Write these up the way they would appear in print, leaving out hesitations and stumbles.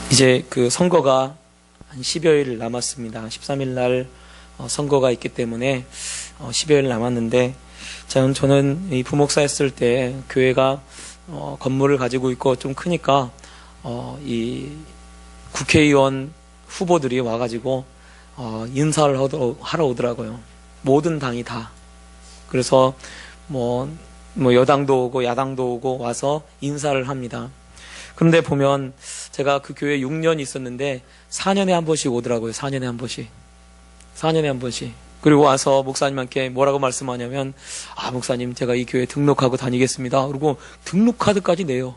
이제 그 선거가 한 10여일 남았습니다. 13일 날 선거가 있기 때문에 10여일 남았는데, 저는 이 부목사 했을 때 교회가 건물을 가지고 있고 좀 크니까 이 국회의원 후보들이 와가지고 인사를 하러 오더라고요. 모든 당이 다. 그래서 뭐 여당도 오고 야당도 오고 와서 인사를 합니다. 그런데 보면 제가 그 교회에 6년 있었는데 4년에 한 번씩 오더라고요. 4년에 한 번씩. 4년에 한 번씩. 그리고 와서 목사님한테 뭐라고 말씀하냐면, 목사님, 제가 이 교회 등록하고 다니겠습니다. 그리고 등록카드까지 내요.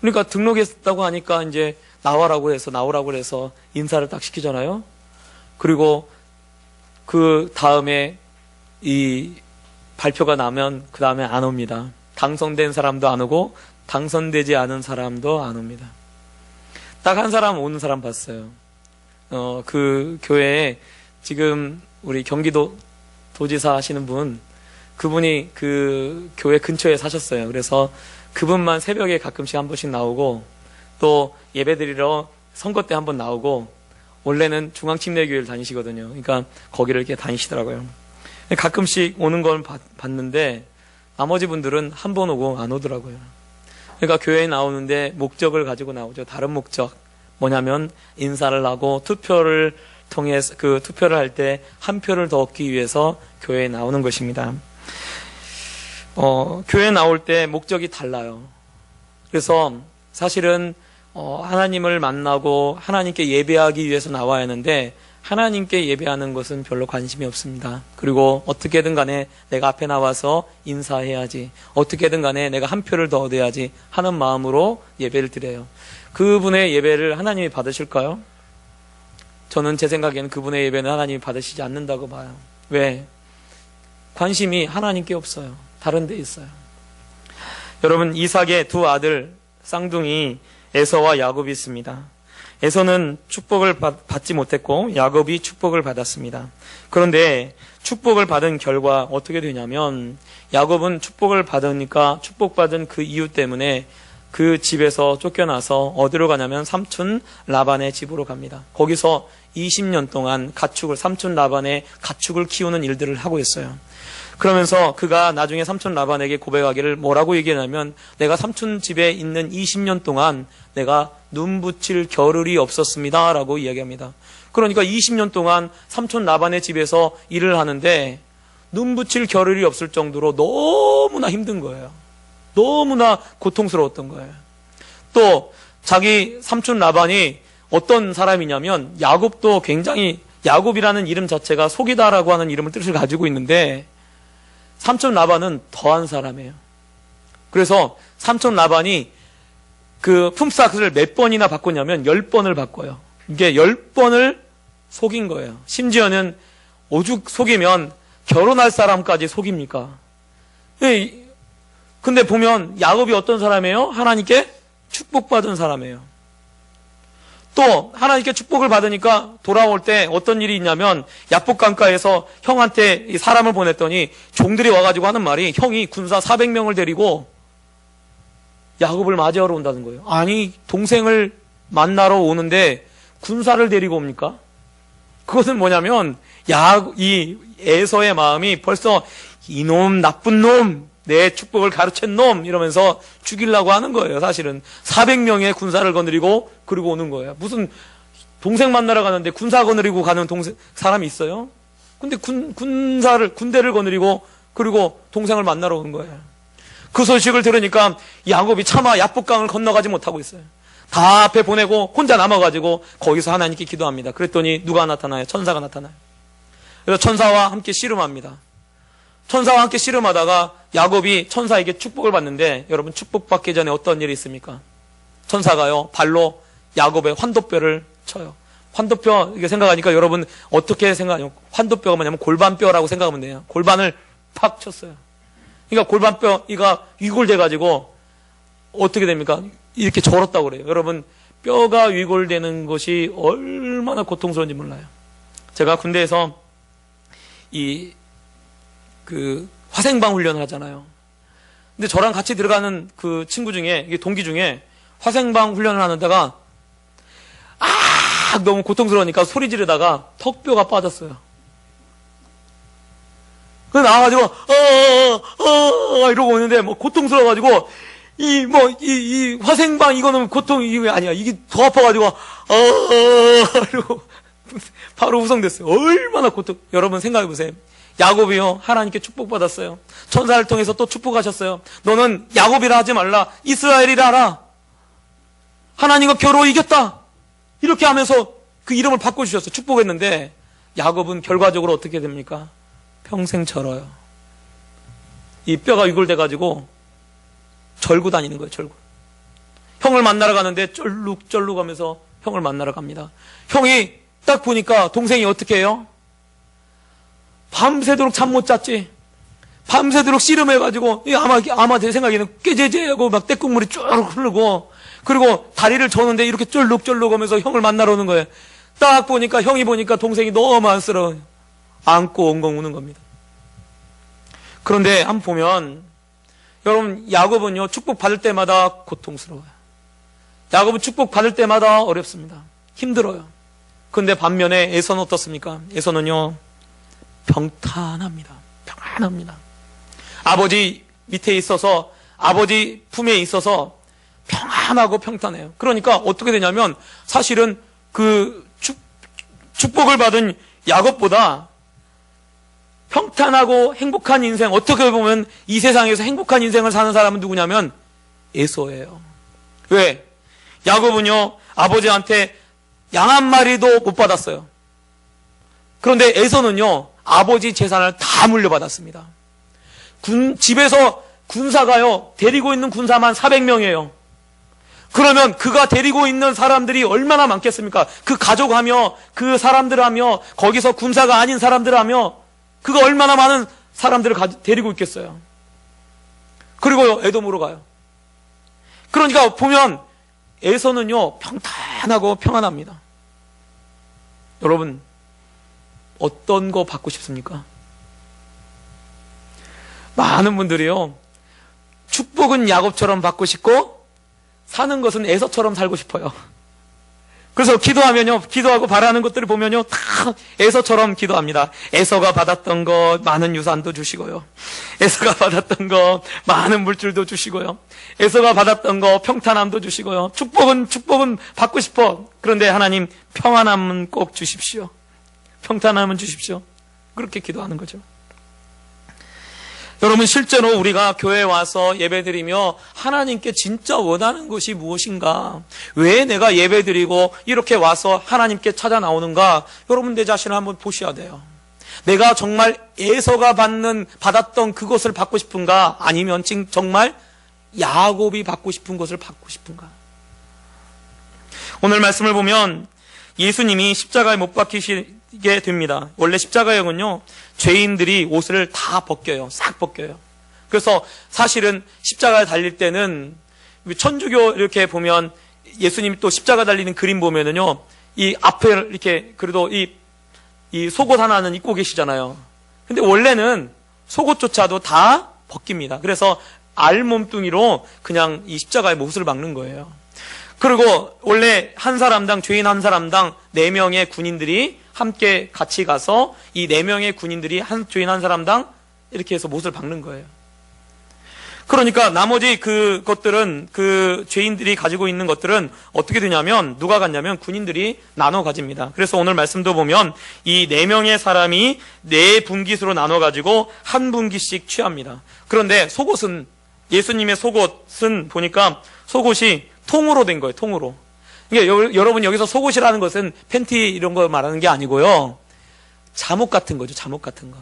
그러니까 등록했다고 하니까 이제 나오라고 해서 인사를 딱 시키잖아요. 그리고 그 다음에 이 발표가 나면 그 다음에 안 옵니다. 당선된 사람도 안 오고 당선되지 않은 사람도 안 옵니다. 딱 한 사람 오는 사람 봤어요. 그 교회에 지금 우리 경기도 도지사 하시는 분, 그분이 그 교회 근처에 사셨어요. 그래서 그분만 새벽에 가끔씩 한 번씩 나오고, 또 예배드리러 선거 때 한 번 나오고, 원래는 중앙침례교회를 다니시거든요. 그러니까 거기를 이렇게 다니시더라고요. 가끔씩 오는 걸 봤는데 나머지 분들은 한 번 오고 안 오더라고요. 그러니까 교회에 나오는데 목적을 가지고 나오죠. 다른 목적. 뭐냐면 인사를 하고 투표를 통해서 그 투표를 할 때 한 표를 더 얻기 위해서 교회에 나오는 것입니다. 교회에 나올 때 목적이 달라요. 그래서 사실은 하나님을 만나고 하나님께 예배하기 위해서 나와야 하는데, 하나님께 예배하는 것은 별로 관심이 없습니다. 그리고 어떻게든 간에 내가 앞에 나와서 인사해야지, 어떻게든 간에 내가 한 표를 더 얻어야지 하는 마음으로 예배를 드려요. 그분의 예배를 하나님이 받으실까요? 저는 제 생각에는 그분의 예배는 하나님이 받으시지 않는다고 봐요. 왜? 관심이 하나님께 없어요. 다른 데 있어요. 여러분, 이삭의 두 아들 쌍둥이 에서와 야곱이 있습니다. 에서는 축복을 받지 못했고 야곱이 축복을 받았습니다. 그런데 축복을 받은 결과 어떻게 되냐면, 야곱은 축복을 받으니까 축복받은 그 이유 때문에 그 집에서 쫓겨나서 어디로 가냐면 삼촌 라반의 집으로 갑니다. 거기서 20년 동안 삼촌 라반의 가축을 키우는 일들을 하고 있어요. 그러면서 그가 나중에 삼촌 라반에게 고백하기를 뭐라고 얘기하냐면, 내가 삼촌 집에 있는 20년 동안 내가 눈 붙일 겨를이 없었습니다 라고 이야기합니다. 그러니까 20년 동안 삼촌 라반의 집에서 일을 하는데 눈 붙일 겨를이 없을 정도로 너무나 힘든 거예요. 너무나 고통스러웠던 거예요. 또 자기 삼촌 라반이 어떤 사람이냐면, 야곱도 굉장히, 야곱이라는 이름 자체가 속이다라고 하는 이름을 뜻을 가지고 있는데, 삼촌 라반은 더한 사람이에요. 그래서 삼촌 라반이 그 품삯을 몇 번이나 바꿨냐면 10번을 바꿔요. 이게 10번을 속인 거예요. 심지어는 오죽 속이면 결혼할 사람까지 속입니까? 근데 보면 야곱이 어떤 사람이에요? 하나님께 축복받은 사람이에요. 또 하나님께 축복을 받으니까 돌아올 때 어떤 일이 있냐면, 야복강가에서 형한테 사람을 보냈더니 종들이 와가지고 하는 말이, 형이 군사 400명을 데리고 야곱을 맞이하러 온다는 거예요. 아니, 동생을 만나러 오는데 군사를 데리고 옵니까? 그것은 뭐냐면, 이 에서의 마음이 벌써 이놈, 나쁜 놈, 내 축복을 가로챈 놈 이러면서 죽이려고 하는 거예요. 사실은 400명의 군사를 거느리고 그리고 오는 거예요. 무슨 동생 만나러 가는데 군사 거느리고 가는 사람이 있어요? 근데 군대를 거느리고 그리고 동생을 만나러 오는 거예요. 그 소식을 들으니까 야곱이 차마 야복강을 건너가지 못하고 있어요. 다 앞에 보내고 혼자 남아가지고 거기서 하나님께 기도합니다. 그랬더니 누가 나타나요? 천사가 나타나요. 그래서 천사와 함께 씨름합니다. 천사와 함께 씨름하다가 야곱이 천사에게 축복을 받는데, 여러분, 축복받기 전에 어떤 일이 있습니까? 천사가요, 발로 야곱의 환도뼈를 쳐요. 환도뼈, 이게 생각하니까 여러분 어떻게 생각하냐면, 환도뼈가 뭐냐면 골반뼈라고 생각하면 돼요. 골반을 팍 쳤어요. 그러니까 골반뼈가 위골돼가지고 어떻게 됩니까? 이렇게 절었다고 그래요. 여러분, 뼈가 위골되는 것이 얼마나 고통스러운지 몰라요. 제가 군대에서 화생방 훈련을 하잖아요. 근데 저랑 같이 들어가는 그 친구 중에, 동기 중에 화생방 훈련을 하는데가 너무 고통스러우니까 소리 지르다가 턱뼈가 빠졌어요. 그래서 나와가지고 이러고 오는데 뭐 고통스러워가지고 이 화생방 이거는 고통이 아니야. 이게 더 아파가지고 이러고 바로 후성됐어요. 얼마나 고통. 여러분 생각해보세요. 야곱이요, 하나님께 축복받았어요. 천사를 통해서 또 축복하셨어요. 너는 야곱이라 하지 말라, 이스라엘이라 하라. 하나님과 겨루 이겼다. 이렇게 하면서 그 이름을 바꿔주셨어요. 축복했는데 야곱은 결과적으로 어떻게 됩니까? 평생 절어요. 이 뼈가 위골돼가지고 절구 다니는 거예요. 절구. 형을 만나러 가는데 쩔룩쩔룩 하면서 형을 만나러 갑니다. 형이 딱 보니까 동생이 어떻게 해요? 밤새도록 잠 못 잤지. 밤새도록 씨름해가지고 아마 제 생각에는 깨제제하고 막 떼국물이 쭉 흐르고, 그리고 다리를 저는데 이렇게 쫄룩쫄룩 하면서 형을 만나러 오는 거예요. 딱 보니까 형이 보니까 동생이 너무 안쓰러워요. 안고 엉엉 우는 겁니다. 그런데 한번 보면 여러분, 야곱은요 축복 받을 때마다 고통스러워요. 야곱은 축복 받을 때마다 어렵습니다. 힘들어요. 그런데 반면에 에서는 어떻습니까? 에서는요 평탄합니다. 평안합니다. 아버지 밑에 있어서, 아버지 품에 있어서 평안하고 평탄해요. 그러니까 어떻게 되냐면 사실은 그 축복을 받은 야곱보다 평탄하고 행복한 인생, 어떻게 보면 이 세상에서 행복한 인생을 사는 사람은 누구냐면 에서예요. 왜? 야곱은요 아버지한테 양 한 마리도 못 받았어요. 그런데 에서는요 아버지 재산을 다 물려받았습니다. 집에서 군사가요 데리고 있는 군사만 400명이에요. 그러면 그가 데리고 있는 사람들이 얼마나 많겠습니까? 그 가족하며 그 사람들 하며 거기서 군사가 아닌 사람들 하며 그가 얼마나 많은 사람들을 데리고 있겠어요. 그리고 에돔으로 가요. 그러니까 보면 에서는요 평탄하고 평안합니다. 여러분 어떤 거 받고 싶습니까? 많은 분들이요 축복은 야곱처럼 받고 싶고 사는 것은 에서처럼 살고 싶어요. 그래서 기도하면요, 기도하고 바라는 것들을 보면요, 다 에서처럼 기도합니다. 에서가 받았던 것 많은 유산도 주시고요. 에서가 받았던 것 많은 물질도 주시고요. 에서가 받았던 것 평탄함도 주시고요. 축복은 받고 싶어. 그런데 하나님 평안함은 꼭 주십시오. 평탄함은 주십시오. 그렇게 기도하는 거죠. 여러분 실제로 우리가 교회에 와서 예배드리며 하나님께 진짜 원하는 것이 무엇인가? 왜 내가 예배드리고 이렇게 와서 하나님께 찾아 나오는가? 여러분 내 자신을 한번 보셔야 돼요. 내가 정말 에서가 받았던 그것을 받고 싶은가? 아니면 정말 야곱이 받고 싶은 것을 받고 싶은가? 오늘 말씀을 보면 예수님이 십자가에 못 박히시게 됩니다. 원래 십자가형은요 죄인들이 옷을 다 벗겨요. 싹 벗겨요. 그래서 사실은 십자가에 달릴 때는 천주교 이렇게 보면 예수님이 또 십자가 달리는 그림 보면은요 이 앞에 이렇게 그래도 이 속옷 하나는 입고 계시잖아요. 근데 원래는 속옷조차도 다 벗깁니다. 그래서 알몸뚱이로 그냥 이 십자가에 못을 박는 거예요. 그리고 원래 한 사람당, 죄인 한 사람당 4명의 군인들이 함께 같이 가서 이 4명의 군인들이 죄인 한 사람당 이렇게 해서 못을 박는 거예요. 그러니까 나머지 그것들은 그 죄인들이 가지고 있는 것들은 어떻게 되냐면 누가 갖냐면 군인들이 나눠 가집니다. 그래서 오늘 말씀도 보면 이 4명의 사람이 4분깃으로 나눠 가지고 한 분깃씩 취합니다. 그런데 속옷은 예수님의 속옷은 보니까 속옷이 통으로 된 거예요. 통으로. 그러니까 여러분 여기서 속옷이라는 것은 팬티 이런 거 말하는 게 아니고요. 잠옷 같은 거죠. 잠옷 같은 거.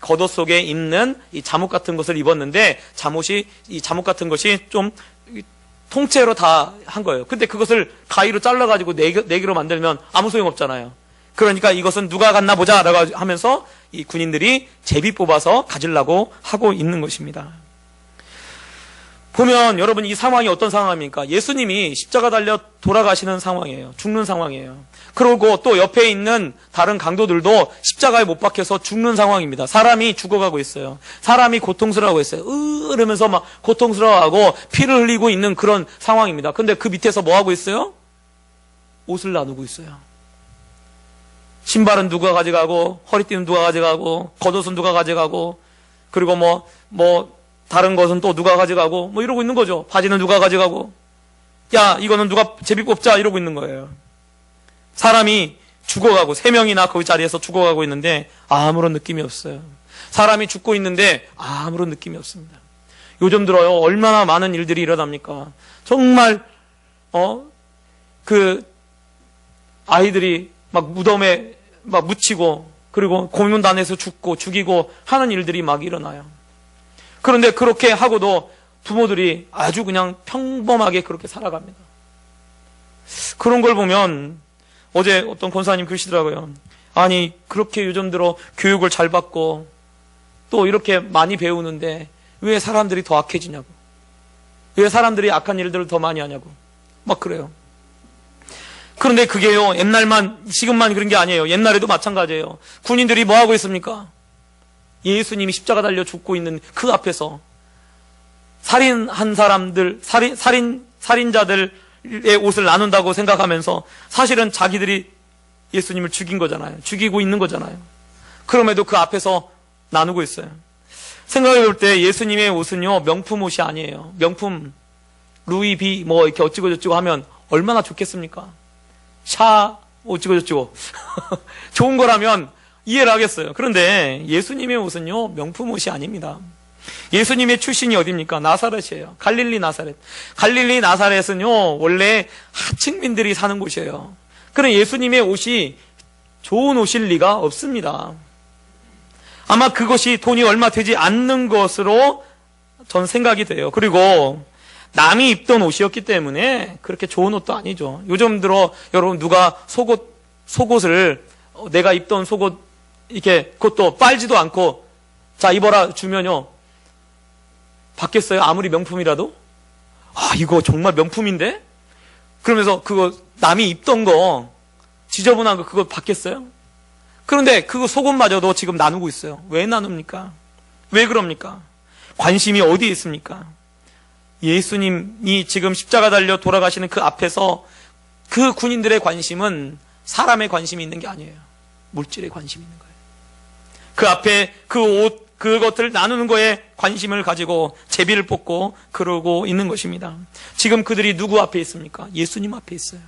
겉옷 속에 입는 이 잠옷 같은 것을 입었는데 이 잠옷 같은 것이 좀 통째로 다 한 거예요. 근데 그것을 가위로 잘라가지고 네 개로 만들면 아무 소용 없잖아요. 그러니까 이것은 누가 갖나 보자라고 하면서 이 군인들이 제비 뽑아서 가지려고 하고 있는 것입니다. 보면 여러분 이 상황이 어떤 상황입니까? 예수님이 십자가 달려 돌아가시는 상황이에요. 죽는 상황이에요. 그리고 또 옆에 있는 다른 강도들도 십자가에 못 박혀서 죽는 상황입니다. 사람이 죽어가고 있어요. 사람이 고통스러워하고 있어요. 이러면서 막 고통스러워하고 피를 흘리고 있는 그런 상황입니다. 근데 그 밑에서 뭐 하고 있어요? 옷을 나누고 있어요. 신발은 누가 가져가고, 허리띠는 누가 가져가고, 겉옷은 누가 가져가고, 그리고 다른 것은 또 누가 가져가고, 이러고 있는 거죠. 바지는 누가 가져가고, 야, 이거는 누가 제비 뽑자, 이러고 있는 거예요. 사람이 죽어가고, 3명이나 그 자리에서 죽어가고 있는데, 아무런 느낌이 없어요. 사람이 죽고 있는데, 아무런 느낌이 없습니다. 요즘 들어요, 얼마나 많은 일들이 일어납니까? 정말, 아이들이 막 무덤에 막 묻히고, 그리고 공문단에서 죽이고 하는 일들이 막 일어나요. 그런데 그렇게 하고도 부모들이 아주 그냥 평범하게 그렇게 살아갑니다. 그런 걸 보면 어제 어떤 권사님 그러시더라고요. 아니, 그렇게 요즘 들어 교육을 잘 받고 또 이렇게 많이 배우는데 왜 사람들이 더 악해지냐고. 왜 사람들이 악한 일들을 더 많이 하냐고. 막 그래요. 그런데 그게요, 지금만 그런 게 아니에요. 옛날에도 마찬가지예요. 군인들이 뭐 하고 있습니까? 예수님이 십자가 달려 죽고 있는 그 앞에서 살인한 사람들, 살인자들의 옷을 나눈다고 생각하면서 사실은 자기들이 예수님을 죽인 거잖아요. 죽이고 있는 거잖아요. 그럼에도 그 앞에서 나누고 있어요. 생각해 볼 때 예수님의 옷은요, 명품 옷이 아니에요. 명품, 루이비, 이렇게 어찌고저찌고 하면 얼마나 좋겠습니까? 어찌고저찌고. 좋은 거라면 이해를 하겠어요. 그런데 예수님의 옷은요, 명품 옷이 아닙니다. 예수님의 출신이 어디입니까? 나사렛이에요. 갈릴리 나사렛. 갈릴리 나사렛은요, 원래 하층민들이 사는 곳이에요. 그런데 예수님의 옷이 좋은 옷일 리가 없습니다. 아마 그것이 돈이 얼마 되지 않는 것으로 전 생각이 돼요. 그리고 남이 입던 옷이었기 때문에 그렇게 좋은 옷도 아니죠. 요즘 들어 여러분 누가 속옷을 내가 입던 속옷 이렇게 그것도 빨지도 않고 자 입어라 주면요 받겠어요? 아무리 명품이라도? 이거 정말 명품인데? 그러면서 그거 남이 입던 거 지저분한 거 그거 받겠어요? 그런데 그거 속옷마저도 지금 나누고 있어요. 왜 나눕니까? 왜 그럽니까? 관심이 어디에 있습니까? 예수님이 지금 십자가 달려 돌아가시는 그 앞에서 그 군인들의 관심은 사람의 관심이 있는 게 아니에요. 물질에 관심이 있는 거예요. 그 앞에 그 옷, 그것을 나누는 거에 관심을 가지고 제비를 뽑고 그러고 있는 것입니다. 지금 그들이 누구 앞에 있습니까? 예수님 앞에 있어요.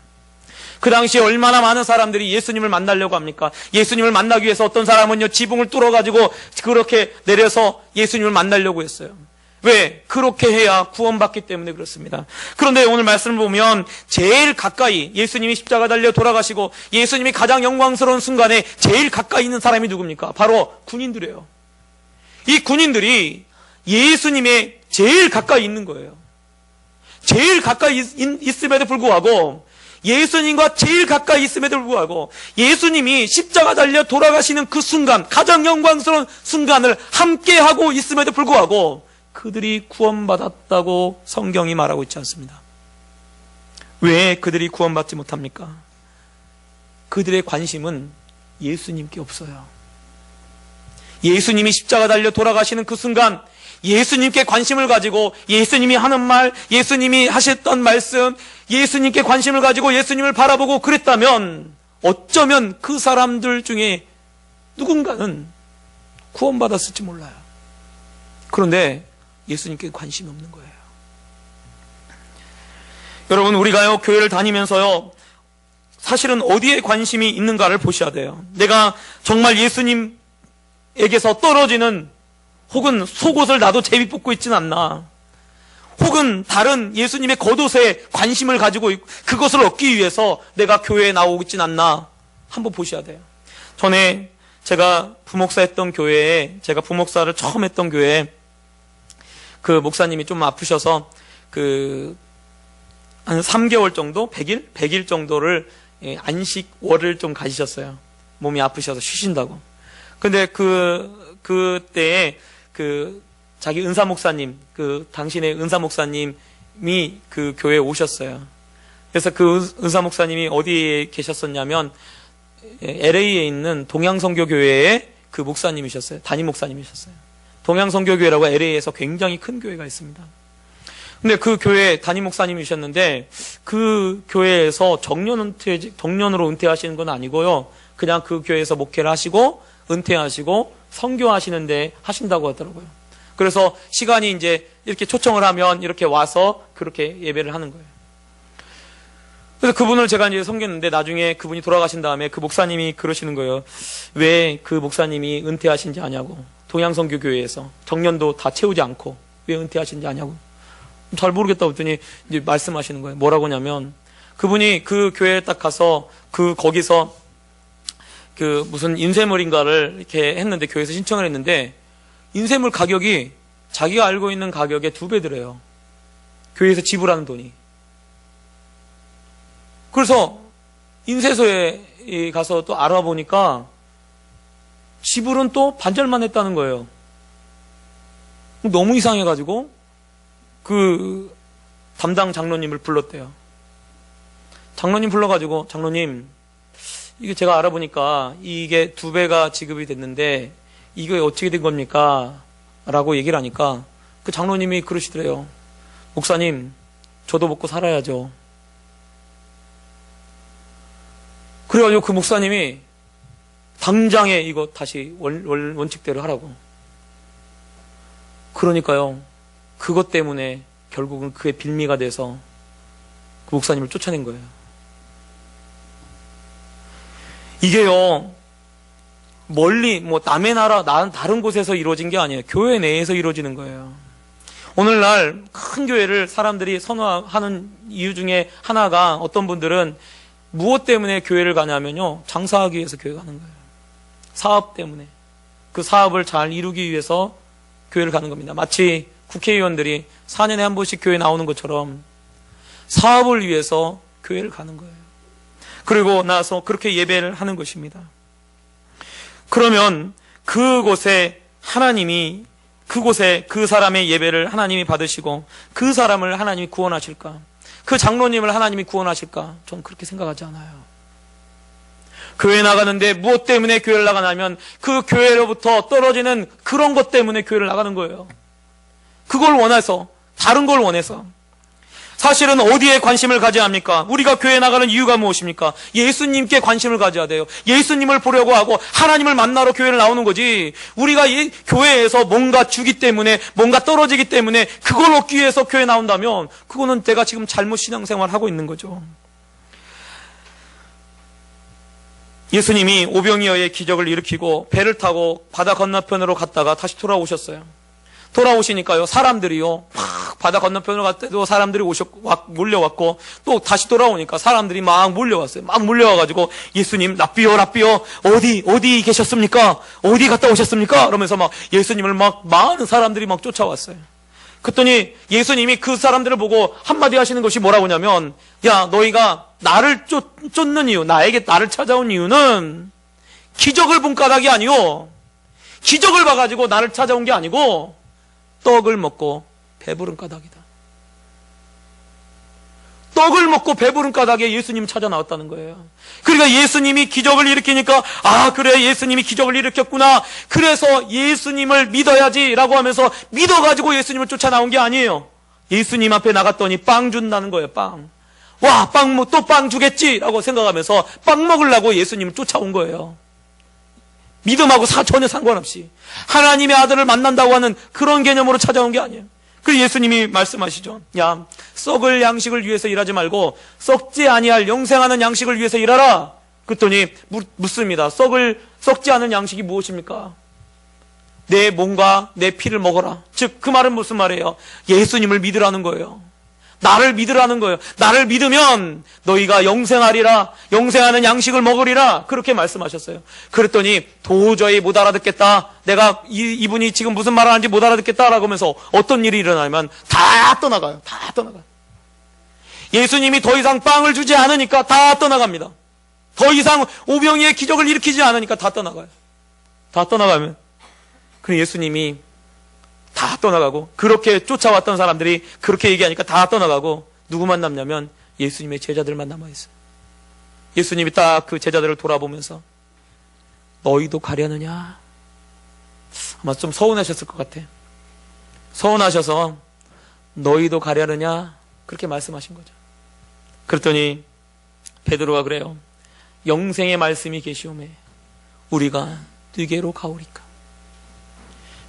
그 당시에 얼마나 많은 사람들이 예수님을 만나려고 합니까? 예수님을 만나기 위해서 어떤 사람은요, 지붕을 뚫어가지고 그렇게 내려서 예수님을 만나려고 했어요. 왜? 그렇게 해야 구원받기 때문에 그렇습니다. 그런데 오늘 말씀을 보면 제일 가까이 예수님이 십자가 달려 돌아가시고 예수님이 가장 영광스러운 순간에 제일 가까이 있는 사람이 누굽니까? 바로 군인들이에요. 이 군인들이 예수님의 제일 가까이 있는 거예요. 제일 가까이 있음에도 불구하고 예수님과 제일 가까이 있음에도 불구하고 예수님이 십자가 달려 돌아가시는 그 순간, 가장 영광스러운 순간을 함께하고 있음에도 불구하고 그들이 구원받았다고 성경이 말하고 있지 않습니다. 왜 그들이 구원받지 못합니까? 그들의 관심은 예수님께 없어요. 예수님이 십자가 달려 돌아가시는 그 순간 예수님께 관심을 가지고 예수님이 하는 말, 예수님이 하셨던 말씀, 예수님께 관심을 가지고 예수님을 바라보고 그랬다면 어쩌면 그 사람들 중에 누군가는 구원받았을지 몰라요. 그런데 예수님께 관심이 없는 거예요. 여러분, 우리가요, 교회를 다니면서요, 사실은 어디에 관심이 있는가를 보셔야 돼요. 내가 정말 예수님에게서 떨어지는 혹은 속옷을 나도 제비 뽑고 있진 않나. 혹은 다른 예수님의 겉옷에 관심을 가지고 그것을 얻기 위해서 내가 교회에 나오고 있진 않나. 한번 보셔야 돼요. 전에 제가 부목사 했던 교회에, 제가 부목사를 처음 했던 교회에 그 목사님이 좀 아프셔서 한 3개월 정도, 100일 정도를 안식월을 좀 가지셨어요. 몸이 아프셔서 쉬신다고. 근데 그때에 자기 은사 목사님, 당신의 은사 목사님이 그 교회에 오셨어요. 그래서 그 은사 목사님이 어디에 계셨었냐면 LA에 있는 동양선교교회의 그 목사님이셨어요. 담임 목사님이셨어요. 동양선교교회라고 LA에서 굉장히 큰 교회가 있습니다. 근데 그 교회 담임 목사님이셨는데 그 교회에서 정년으로 은퇴하시는 건 아니고요. 그냥 그 교회에서 목회를 하시고 은퇴하시고 선교하시는데 하신다고 하더라고요. 그래서 시간이 이제 이렇게 초청을 하면 이렇게 와서 그렇게 예배를 하는 거예요. 그래서 그분을 제가 이제 섬겼는데 나중에 그분이 돌아가신 다음에 그 목사님이 그러시는 거예요. 왜 그 목사님이 은퇴하신지 아냐고. 동양선교교회에서 정년도 다 채우지 않고 왜 은퇴하신지 아냐고. 잘 모르겠다고 했더니 이제 말씀하시는 거예요. 뭐라고 하냐면 그분이 그 교회에 딱 가서 거기서 무슨 인쇄물인가를 이렇게 했는데 교회에서 신청을 했는데 인쇄물 가격이 자기가 알고 있는 가격의 2배 들어요. 교회에서 지불하는 돈이. 그래서 인쇄소에 가서 또 알아보니까 지불은 또 반절만 했다는 거예요. 너무 이상해가지고 그 담당 장로님을 불렀대요. 장로님 불러가지고 장로님 이게 제가 알아보니까 이게 2배가 지급이 됐는데 이게 어떻게 된 겁니까? 라고 얘기를 하니까 그 장로님이 그러시더래요. 목사님 저도 먹고 살아야죠. 그래가지고 그 목사님이 당장에 이거 다시 원칙대로 하라고. 그러니까요. 그것 때문에 결국은 그의 빌미가 돼서 그 목사님을 쫓아낸 거예요. 이게요. 멀리 남의 나라 다른 곳에서 이루어진 게 아니에요. 교회 내에서 이루어지는 거예요. 오늘날 큰 교회를 사람들이 선호하는 이유 중에 하나가 어떤 분들은 무엇 때문에 교회를 가냐면요. 장사하기 위해서 교회 가는 거예요. 사업 때문에. 그 사업을 잘 이루기 위해서 교회를 가는 겁니다. 마치 국회의원들이 4년에 한 번씩 교회 나오는 것처럼 사업을 위해서 교회를 가는 거예요. 그리고 나서 그렇게 예배를 하는 것입니다. 그러면 그곳에 그 사람의 예배를 하나님이 받으시고 그 사람을 하나님이 구원하실까? 그 장로님을 하나님이 구원하실까? 저는 그렇게 생각하지 않아요. 교회 나가는데 무엇 때문에 교회를 나가냐면 그 교회로부터 떨어지는 그런 것 때문에 교회를 나가는 거예요. 그걸 원해서, 다른 걸 원해서. 사실은 어디에 관심을 가져야 합니까? 우리가 교회 나가는 이유가 무엇입니까? 예수님께 관심을 가져야 돼요. 예수님을 보려고 하고 하나님을 만나러 교회를 나오는 거지. 우리가 교회에서 뭔가 주기 때문에, 뭔가 떨어지기 때문에 그걸 얻기 위해서 교회 나온다면 그거는 내가 지금 잘못 신앙생활을 하고 있는 거죠. 예수님이 오병이어의 기적을 일으키고 배를 타고 바다 건너편으로 갔다가 다시 돌아오셨어요. 돌아오시니까요, 사람들이요, 막 바다 건너편으로 갈 때도 사람들이 몰려왔고, 또 다시 돌아오니까 사람들이 막 몰려왔어요. 막 몰려와가지고, 예수님, 랍비요, 어디 계셨습니까? 어디 갔다 오셨습니까? 그러면서 막 예수님을 많은 사람들이 막 쫓아왔어요. 그랬더니 예수님이 그 사람들을 보고 한마디 하시는 것이 뭐라고 하냐면, 야, 너희가 나를 쫓는 이유, 나를 찾아온 이유는 기적을 본 까닭이 아니오. 기적을 봐가지고 나를 찾아온 게 아니고, 떡을 먹고 배부른 까닭이다. 떡을 먹고 배부른 까닭에 예수님 찾아 나왔다는 거예요. 그러니까 예수님이 기적을 일으키니까 그래 예수님이 기적을 일으켰구나. 그래서 예수님을 믿어야지라고 하면서 믿어가지고 예수님을 쫓아 나온 게 아니에요. 예수님 앞에 나갔더니 빵 준다는 거예요. 빵. 와, 또 빵 주겠지라고 생각하면서 빵 먹으려고 예수님을 쫓아온 거예요. 믿음하고 전혀 상관없이 하나님의 아들을 만난다고 하는 그런 개념으로 찾아온 게 아니에요. 그래서 예수님이 말씀하시죠. 야, 썩을 양식을 위해서 일하지 말고 썩지 아니할 영생하는 양식을 위해서 일하라. 그랬더니 묻습니다. 썩지 않은 양식이 무엇입니까? 내 몸과 내 피를 먹어라. 즉 그 말은 무슨 말이에요? 예수님을 믿으라는 거예요. 나를 믿으라는 거예요. 나를 믿으면 너희가 영생하리라. 영생하는 양식을 먹으리라. 그렇게 말씀하셨어요. 그랬더니 도저히 못 알아듣겠다. 내가 이분이 지금 무슨 말을 하는지 못 알아듣겠다라고 하면서 어떤 일이 일어나면 다 떠나가요. 다 떠나가요. 예수님이 더 이상 빵을 주지 않으니까 다 떠나갑니다. 더 이상 오병이의 기적을 일으키지 않으니까 다 떠나가요. 다 떠나가면 그 예수님이 다 떠나가고, 그렇게 쫓아왔던 사람들이 그렇게 얘기하니까 다 떠나가고, 누구만 남냐면 예수님의 제자들만 남아있어요. 예수님이 딱 그 제자들을 돌아보면서 너희도 가려느냐? 아마 좀 서운하셨을 것 같아. 서운하셔서 너희도 가려느냐? 그렇게 말씀하신 거죠. 그랬더니 베드로가 그래요. 영생의 말씀이 계시오매 우리가 네게로 가오리까.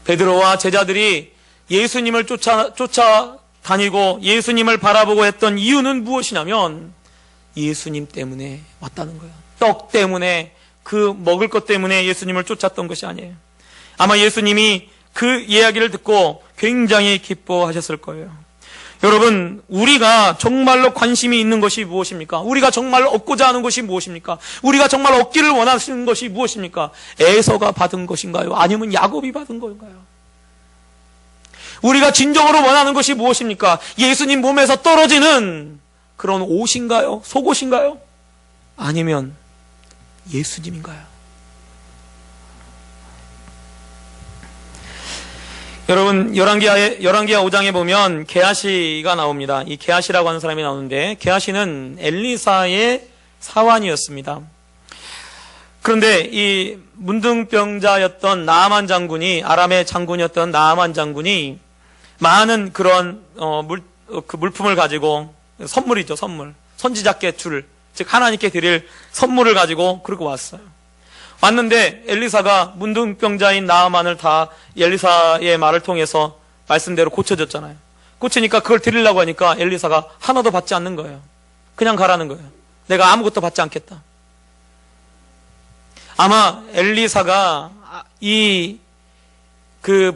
베드로와 제자들이 예수님을 쫓아다니고 예수님을 바라보고 했던 이유는 무엇이냐면 예수님 때문에 왔다는 거예요. 떡 때문에, 그 먹을 것 때문에 예수님을 쫓았던 것이 아니에요. 아마 예수님이 그 이야기를 듣고 굉장히 기뻐하셨을 거예요. 여러분, 우리가 정말로 관심이 있는 것이 무엇입니까? 우리가 정말로 얻고자 하는 것이 무엇입니까? 우리가 정말 얻기를 원하시는 것이 무엇입니까? 에서가 받은 것인가요? 아니면 야곱이 받은 건가요? 우리가 진정으로 원하는 것이 무엇입니까? 예수님 몸에서 떨어지는 그런 옷인가요? 속옷인가요? 아니면 예수님인가요? 여러분, 열왕기하 5장에 보면 게하시가 나옵니다. 이 게하시라고 하는 사람이 나오는데, 게하시는 엘리사의 사환이었습니다. 그런데 이 문둥병자였던 나아만 장군이, 아람의 장군이었던 나아만 장군이 많은 그런 그 물품을 가지고, 선물이죠, 선물. 선지자께 줄, 즉 하나님께 드릴 선물을 가지고 그러고 왔어요. 왔는데 엘리사가 문둥병자인 나아만을 다 엘리사의 말을 통해서 말씀대로 고쳐줬잖아요. 고치니까 그걸 드리려고 하니까 엘리사가 하나도 받지 않는 거예요. 그냥 가라는 거예요. 내가 아무것도 받지 않겠다. 아마 엘리사가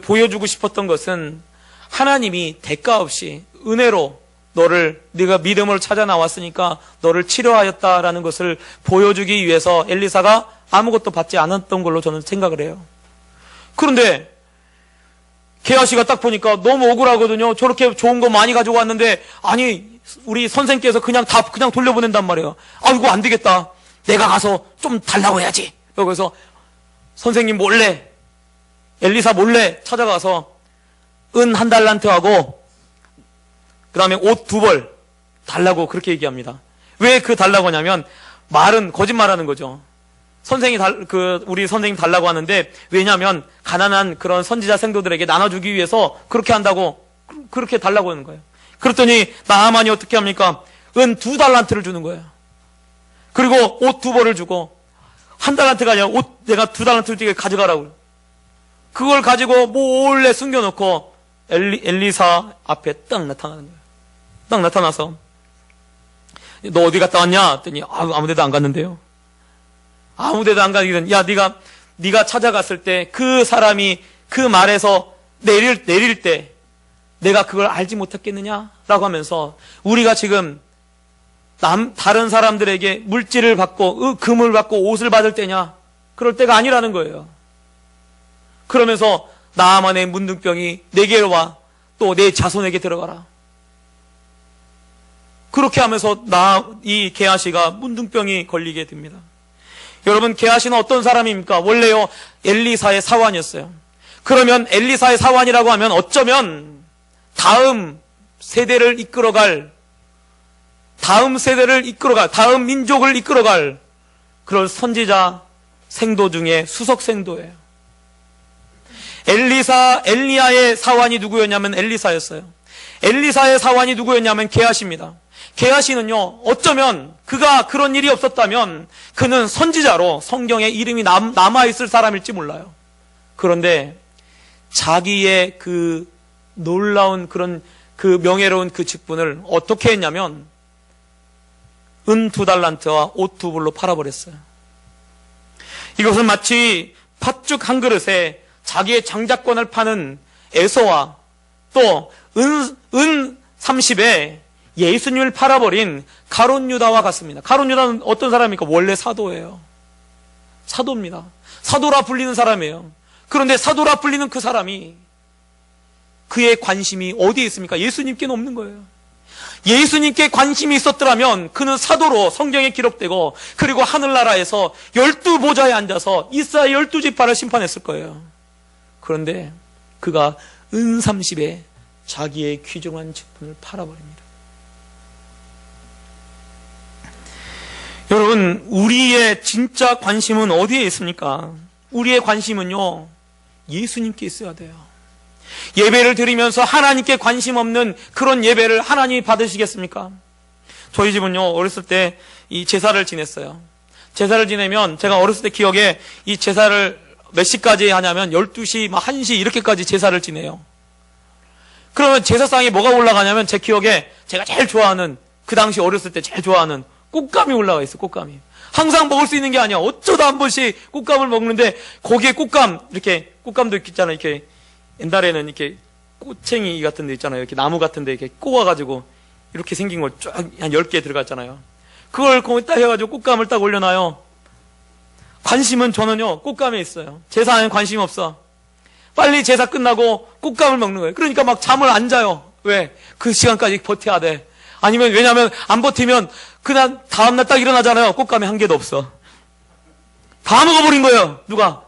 보여주고 싶었던 것은 하나님이 대가 없이 은혜로 네가 믿음을 찾아 나왔으니까 너를 치료하였다라는 것을 보여주기 위해서 엘리사가 아무것도 받지 않았던 걸로 저는 생각을 해요. 그런데 게하시가 딱 보니까 너무 억울하거든요. 저렇게 좋은 거 많이 가지고 왔는데, 아니 우리 선생께서 그냥 돌려보낸단 말이에요. 이거 안 되겠다. 내가 가서 좀 달라고 해야지. 그래서 선생님 몰래, 엘리사 몰래 찾아가서 은 1달란트하고 그 다음에 옷 2벌 달라고 그렇게 얘기합니다. 왜 그 달라고 하냐면 말은 거짓말하는 거죠. 우리 선생님 달라고 하는데, 왜냐하면 가난한 그런 선지자 생도들에게 나눠주기 위해서 그렇게 한다고, 그렇게 달라고 하는 거예요. 그랬더니 나아만이 어떻게 합니까? 은 2달란트를 주는 거예요. 그리고 옷 2벌을 주고, 1달란트가 아니라 옷 내가 2달란트를 되게 가져가라고요. 그걸 가지고 몰래 숨겨놓고 엘리사 앞에 딱 나타나는 거예요. 딱 나타나서 너 어디 갔다 왔냐? 했더니 아무 데도 안 갔는데요. 아무 데도 안 가기는, 야, 네가 찾아갔을 때 그 사람이 그 말에서 내릴 때 내가 그걸 알지 못했겠느냐라고 하면서, 우리가 지금 다른 사람들에게 물질을 받고 금을 받고 옷을 받을 때냐? 그럴 때가 아니라는 거예요. 그러면서 나아만의 문둥병이 내게로 와, 또 내 자손에게 들어가라. 그렇게 하면서 이 게하시가 문둥병이 걸리게 됩니다. 여러분, 게하시는 어떤 사람입니까? 원래요, 엘리사의 사환이었어요. 그러면 엘리사의 사환이라고 하면 어쩌면 다음 민족을 이끌어갈 그런 선지자 생도 중에 수석 생도예요. 엘리야의 사환이 누구였냐면 엘리사였어요. 엘리사의 사환이 누구였냐면 게하시입니다. 게하시는요, 어쩌면 그가 그런 일이 없었다면 그는 선지자로 성경에 이름이 남아있을 사람일지 몰라요. 그런데 자기의 그 놀라운 그 명예로운 그 직분을 어떻게 했냐면 은 2달란트와 옷 2벌로 팔아버렸어요. 이것은 마치 팥죽 한 그릇에 자기의 장자권을 파는 에서와 또 은 30에 예수님을 팔아버린 가룟 유다와 같습니다. 가룟 유다는 어떤 사람입니까? 원래 사도예요. 사도입니다. 사도라 불리는 사람이에요. 그런데 사도라 불리는 그 사람이, 그의 관심이 어디에 있습니까? 예수님께는 없는 거예요. 예수님께 관심이 있었더라면 그는 사도로 성경에 기록되고, 그리고 하늘나라에서 12보좌에 앉아서 이스라엘 12지파를 심판했을 거예요. 그런데 그가 은 30에 자기의 귀중한 직분을 팔아버립니다. 여러분, 우리의 진짜 관심은 어디에 있습니까? 우리의 관심은요, 예수님께 있어야 돼요. 예배를 드리면서 하나님께 관심 없는 그런 예배를 하나님이 받으시겠습니까? 저희 집은요, 어렸을 때 이 제사를 지냈어요. 제사를 지내면 제가 어렸을 때 기억에 이 제사를 몇 시까지 하냐면 12시, 막 1시 이렇게까지 제사를 지내요. 그러면 제사상에 뭐가 올라가냐면 제 기억에 제가 제일 좋아하는, 그 당시 어렸을 때 제일 좋아하는 꽃감이 올라가 있어. 꽃감이. 항상 먹을 수 있는 게 아니야. 어쩌다 한 번씩 꽃감을 먹는데 거기에 꽃감, 이렇게 꽃감도 있잖아요. 이렇게 옛날에는 이렇게 꼬챙이 같은 데 있잖아요. 이렇게 나무 같은 데 이렇게 꼬아가지고 이렇게 생긴 거 쫙 한 10개 들어갔잖아요. 그걸 거기 딱 해가지고 꽃감을 딱 올려놔요. 관심은 저는요, 꽃감에 있어요. 제사에는 관심이 없어. 빨리 제사 끝나고 꽃감을 먹는 거예요. 그러니까 막 잠을 안 자요. 왜? 그 시간까지 버텨야 돼. 아니면, 왜냐면 안 버티면 그날 다음날 딱 일어나잖아요. 꽃감이 한 개도 없어. 다 먹어버린 거예요. 누가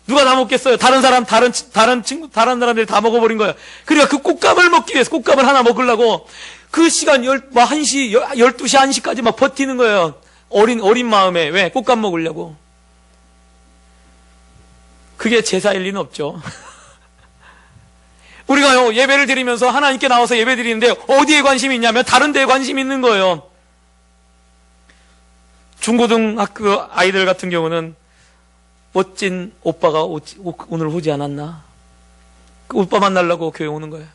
다 먹겠어요? 다른 사람, 다른 친구, 다른 사람들이 다 먹어버린 거예요. 그러니까 그 꽃감을 먹기 위해서, 꽃감을 하나 먹으려고 그 시간 1시, 12시, 1시까지 막 버티는 거예요. 어린 마음에. 왜? 꽃감 먹으려고. 그게 제사일 리는 없죠. 우리가요, 예배를 드리면서 하나님께 나와서 예배 드리는데 어디에 관심이 있냐면 다른 데에 관심이 있는 거예요. 중고등학교 아이들 같은 경우는 멋진 오빠가 오늘 오지 않았나? 그 오빠 만나려고 교회 오는 거예요.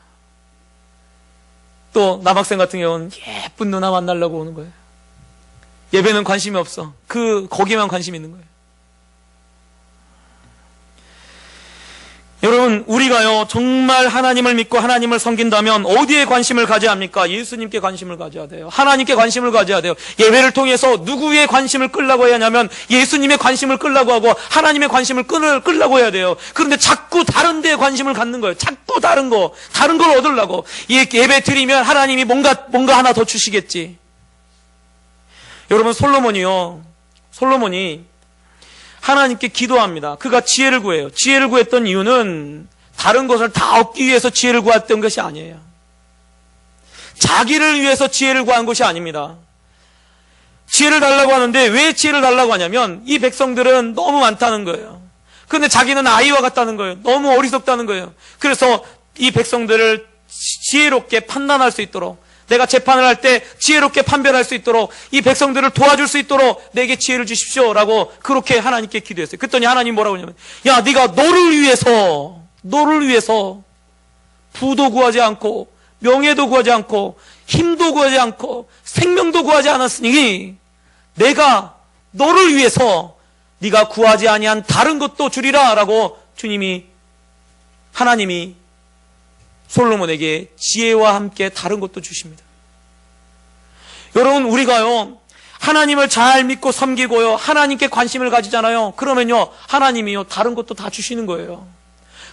또 남학생 같은 경우는 예쁜 누나 만나려고 오는 거예요. 예배는 관심이 없어. 거기만 관심이 있는 거예요. 여러분, 우리가요, 정말 하나님을 믿고 하나님을 섬긴다면 어디에 관심을 가져야 합니까? 예수님께 관심을 가져야 돼요. 하나님께 관심을 가져야 돼요. 예배를 통해서 누구의 관심을 끌려고 해야 하냐면 예수님의 관심을 끌려고 하고 하나님의 관심을 끌려고 해야 돼요. 그런데 자꾸 다른 데에 관심을 갖는 거예요. 자꾸 다른 걸 얻으려고. 예배 드리면 하나님이 뭔가 하나 더 주시겠지. 여러분, 솔로몬이 하나님께 기도합니다. 그가 지혜를 구해요. 지혜를 구했던 이유는 다른 것을 다 얻기 위해서 지혜를 구했던 것이 아니에요. 자기를 위해서 지혜를 구한 것이 아닙니다. 지혜를 달라고 하는데 왜 지혜를 달라고 하냐면 이 백성들은 너무 많다는 거예요. 그런데 자기는 아이와 같다는 거예요. 너무 어리석다는 거예요. 그래서 이 백성들을 지혜롭게 판단할 수 있도록, 내가 재판을 할 때 지혜롭게 판별할 수 있도록, 이 백성들을 도와줄 수 있도록 내게 지혜를 주십시오라고 그렇게 하나님께 기도했어요. 그랬더니 하나님 뭐라고 하냐면, 야, 네가 너를 위해서 부도 구하지 않고 명예도 구하지 않고 힘도 구하지 않고 생명도 구하지 않았으니 내가 너를 위해서 네가 구하지 아니한 다른 것도 주리라 라고 하나님이 솔로몬에게 지혜와 함께 다른 것도 주십니다. 여러분, 우리가요, 하나님을 잘 믿고 섬기고요, 하나님께 관심을 가지잖아요. 그러면요, 하나님이요, 다른 것도 다 주시는 거예요.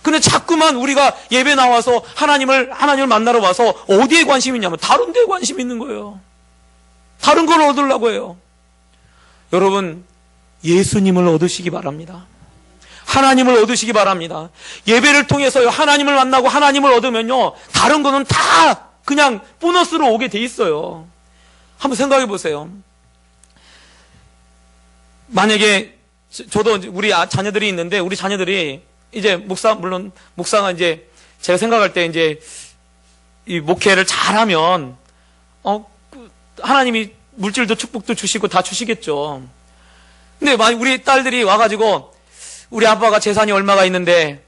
근데 자꾸만 우리가 예배 나와서 하나님을 만나러 와서 어디에 관심이 있냐면 다른 데에 관심이 있는 거예요. 다른 걸 얻으려고 해요. 여러분, 예수님을 얻으시기 바랍니다. 하나님을 얻으시기 바랍니다. 예배를 통해서요, 하나님을 만나고 하나님을 얻으면요, 다른 거는 다 그냥 보너스로 오게 돼 있어요. 한번 생각해 보세요. 만약에 저도 우리 자녀들이 있는데, 우리 자녀들이 이제 물론 목사가 이제 제가 생각할 때 이제 이 목회를 잘하면 하나님이 물질도 축복도 주시고 다 주시겠죠. 근데 만약 우리 딸들이 와가지고 우리 아빠가 재산이 얼마가 있는데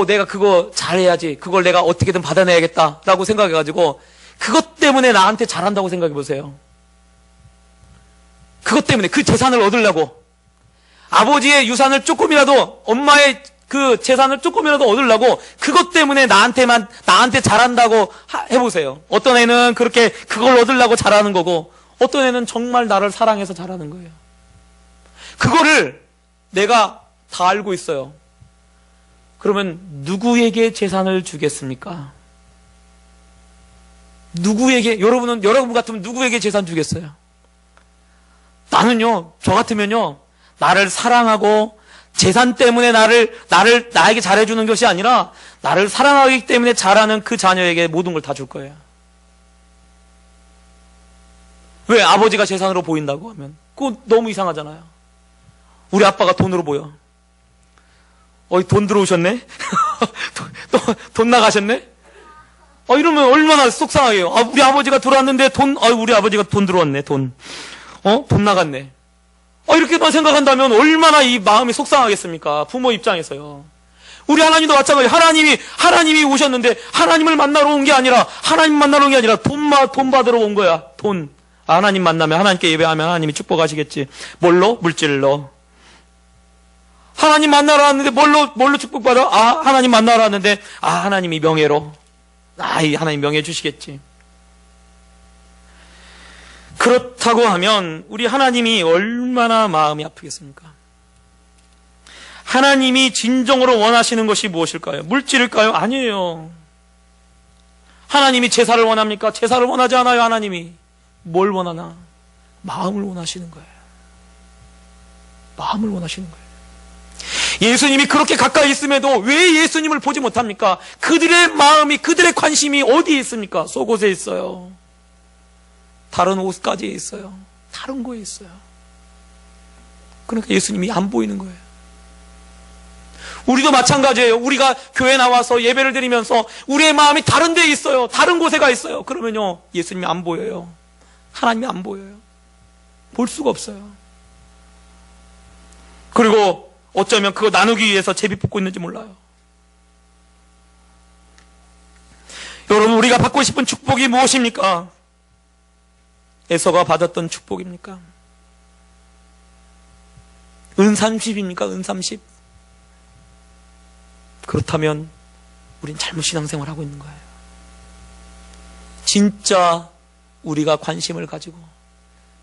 내가 그거 잘해야지, 그걸 내가 어떻게든 받아내야겠다라고 생각해가지고 그것 때문에 나한테 잘한다고 생각해 보세요. 그것 때문에, 그 재산을 얻으려고, 아버지의 유산을 조금이라도, 엄마의 그 재산을 조금이라도 얻으려고 그것 때문에 나한테 잘한다고 해보세요. 어떤 애는 그렇게 그걸 얻으려고 잘하는 거고, 어떤 애는 정말 나를 사랑해서 잘하는 거예요. 그거를 내가 다 알고 있어요. 그러면 누구에게 재산을 주겠습니까? 여러분 같으면 누구에게 재산 주겠어요? 나는요, 저 같으면요, 나를 사랑하고 재산 때문에 나에게 잘해주는 것이 아니라 나를 사랑하기 때문에 잘하는 그 자녀에게 모든 걸 다 줄 거예요. 왜? 아버지가 재산으로 보인다고 하면 그거 너무 이상하잖아요. 우리 아빠가 돈으로 보여. 돈 들어오셨네? 돈 나가셨네? 이러면 얼마나 속상해요. 우리 아버지가 들어왔는데 우리 아버지가 돈 들어왔네, 돈 나갔네. 이렇게만 생각한다면 얼마나 이 마음이 속상하겠습니까? 부모 입장에서요. 우리 하나님도 마찬가지. 하나님이 오셨는데 하나님을 만나러 온 게 아니라 돈 받으러 온 거야. 돈. 하나님 만나면, 하나님께 예배하면 하나님이 축복하시겠지. 뭘로? 물질로. 하나님 만나러 왔는데 뭘로 축복받아? 하나님 만나러 왔는데 하나님이 명예로. 하나님 명예 주시겠지. 그렇다고 하면 우리 하나님이 얼마나 마음이 아프겠습니까? 하나님이 진정으로 원하시는 것이 무엇일까요? 물질일까요? 아니에요. 하나님이 제사를 원합니까? 제사를 원하지 않아요. 하나님이 뭘 원하나? 마음을 원하시는 거예요. 마음을 원하시는 거예요. 예수님이 그렇게 가까이 있음에도 왜 예수님을 보지 못합니까? 그들의 마음이, 그들의 관심이 어디에 있습니까? 속옷에 있어요. 다른 옷까지에 있어요. 다른 거에 있어요. 그러니까 예수님이 안 보이는 거예요. 우리도 마찬가지예요. 우리가 교회 나와서 예배를 드리면서 우리의 마음이 다른 데에 있어요. 다른 곳에 가 있어요. 그러면요, 예수님이 안 보여요. 하나님이 안 보여요. 볼 수가 없어요. 그리고 어쩌면 그거 나누기 위해서 제비 뽑고 있는지 몰라요. 여러분, 우리가 받고 싶은 축복이 무엇입니까? 에서가 받았던 축복입니까? 은30입니까? 은30? 그렇다면 우린 잘못 신앙생활을 하고 있는 거예요. 진짜 우리가 관심을 가지고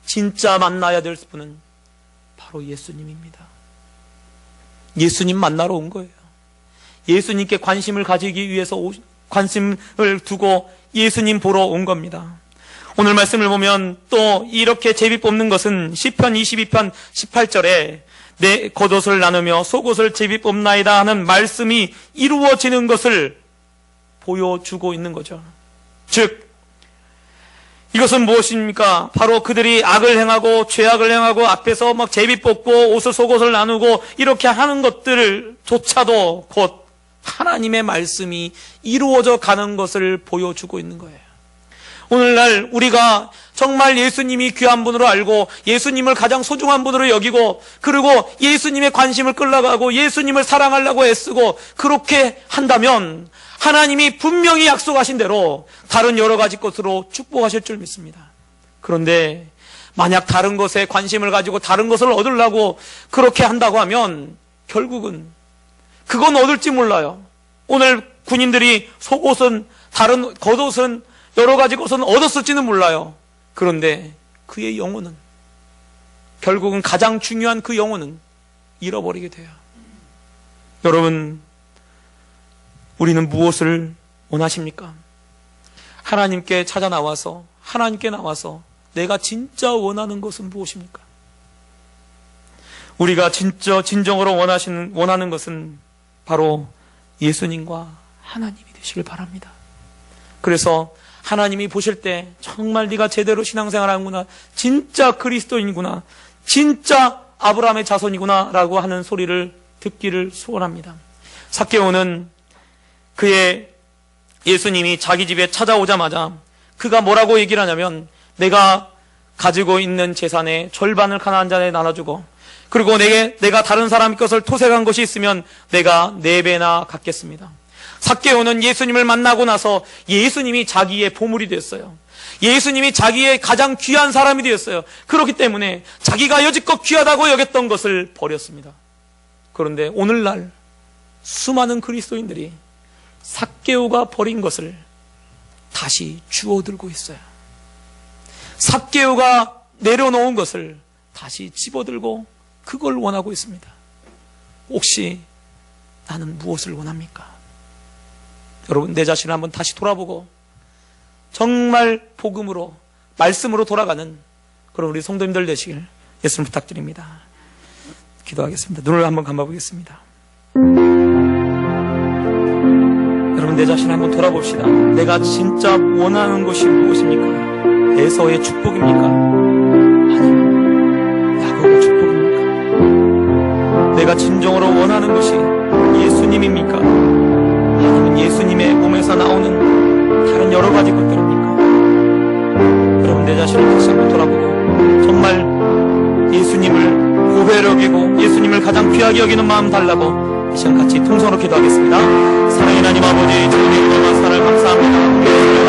진짜 만나야 될 분은 바로 예수님입니다. 예수님 만나러 온 거예요. 예수님께 관심을 가지기 위해서 관심을 두고 예수님 보러 온 겁니다. 오늘 말씀을 보면 또 이렇게 제비 뽑는 것은 시편 22편 18절에 내 겉옷을 나누며 속옷을 제비 뽑나이다 하는 말씀이 이루어지는 것을 보여주고 있는 거죠. 즉 이것은 무엇입니까? 바로 그들이 악을 행하고 죄악을 행하고 앞에서 막 제비 뽑고 옷을 속옷을 나누고 이렇게 하는 것들조차도 곧 하나님의 말씀이 이루어져 가는 것을 보여주고 있는 거예요. 오늘날 우리가 정말 예수님이 귀한 분으로 알고 예수님을 가장 소중한 분으로 여기고 그리고 예수님의 관심을 끌어가고 예수님을 사랑하려고 애쓰고 그렇게 한다면 하나님이 분명히 약속하신 대로 다른 여러 가지 것으로 축복하실 줄 믿습니다. 그런데 만약 다른 것에 관심을 가지고 다른 것을 얻으려고 그렇게 한다고 하면 결국은 그건 얻을지 몰라요. 오늘 군인들이 속옷은 다른 겉옷은 여러 가지 것은 얻었을지는 몰라요. 그런데 그의 영혼은 결국은 가장 중요한 그 영혼은 잃어버리게 돼요. 여러분, 우리는 무엇을 원하십니까? 하나님께 찾아 나와서 하나님께 나와서 내가 진짜 원하는 것은 무엇입니까? 우리가 진짜 진정으로 원하는 것은 바로 예수님과 하나님이 되시길 바랍니다. 그래서 하나님이 보실 때 정말 네가 제대로 신앙생활하는구나, 진짜 그리스도인이구나, 진짜 아브라함의 자손이구나 라고 하는 소리를 듣기를 소원합니다. 삭개오는 그의 예수님이 자기 집에 찾아오자마자 그가 뭐라고 얘기를 하냐면 내가 가지고 있는 재산의 절반을 가난한 자에 나눠주고 그리고 내가 다른 사람 것을 토색한 것이 있으면 내가 4배나 갚겠습니다. 삭개오는 예수님을 만나고 나서 예수님이 자기의 보물이 됐어요. 예수님이 자기의 가장 귀한 사람이 되었어요. 그렇기 때문에 자기가 여지껏 귀하다고 여겼던 것을 버렸습니다. 그런데 오늘날 수많은 그리스도인들이 삭개오가 버린 것을 다시 주워들고 있어요. 삭개오가 내려놓은 것을 다시 집어들고 그걸 원하고 있습니다. 혹시 나는 무엇을 원합니까? 여러분, 내 자신을 한번 다시 돌아보고 정말 복음으로 말씀으로 돌아가는 그런 우리 성도님들 되시길 예수님 부탁드립니다. 기도하겠습니다. 눈을 한번 감아보겠습니다. 여러분, 내 자신을 한번 돌아봅시다. 내가 진짜 원하는 것이 무엇입니까? 에서의 축복입니까? 아니면 야곱의 축복입니까? 내가 진정으로 원하는 것이 예수님입니까? 아니면 예수님의 몸에서 나오는 다른 여러 가지 것들입니까? 여러분, 내 자신을 다시 한번 돌아보고 정말 예수님을 고배로 여기고 예수님을 가장 귀하게 여기는 마음 달라고 이 시간 같이 통성으로 기도하겠습니다. 사랑의 하나님 아버지, 주님의 은혜와 사랑을 감사합니다.